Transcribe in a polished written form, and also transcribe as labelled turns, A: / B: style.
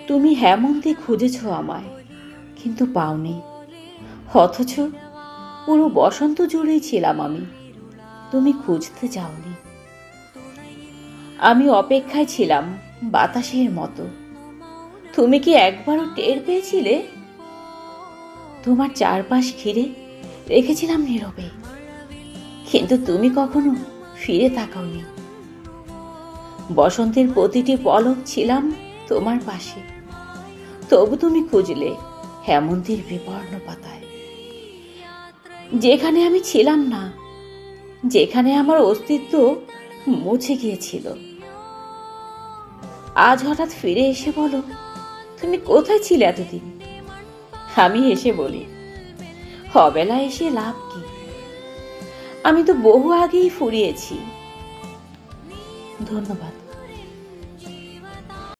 A: তুমি হেমন্তে খুঁজেছ আমায়, কিন্তু পাওনি। অথচ পুরো বসন্ত জুড়েই ছিলাম আমি, তুমি খুঁজতে যাওনি। আমি অপেক্ষায় ছিলাম বাতাসের মতো। তুমি কি একবারও টের পেয়েছিলে? তোমার চারপাশ ঘিরে রেখেছিলাম নীরবে, কিন্তু তুমি কখনো ফিরে তাকাওনি। বসন্তের প্রতিটি পলক ছিলাম তোমার পাশে, তবু তুমি খুঁজলে হেমন্তের বিবর্ণ পাতায়। যেখানে আমি ছিলাম না, যেখানে আমার অস্তিত্ব মুছে গিয়েছিল, আজ হঠাৎ ফিরে এসে বলো, তুমি কোথায় ছিলে এতদিন? আমি হেসে বলি, অবেলা এসে লাভ কি? আমি তো বহু আগেই ফুরিয়েছি। ধন্যবাদ।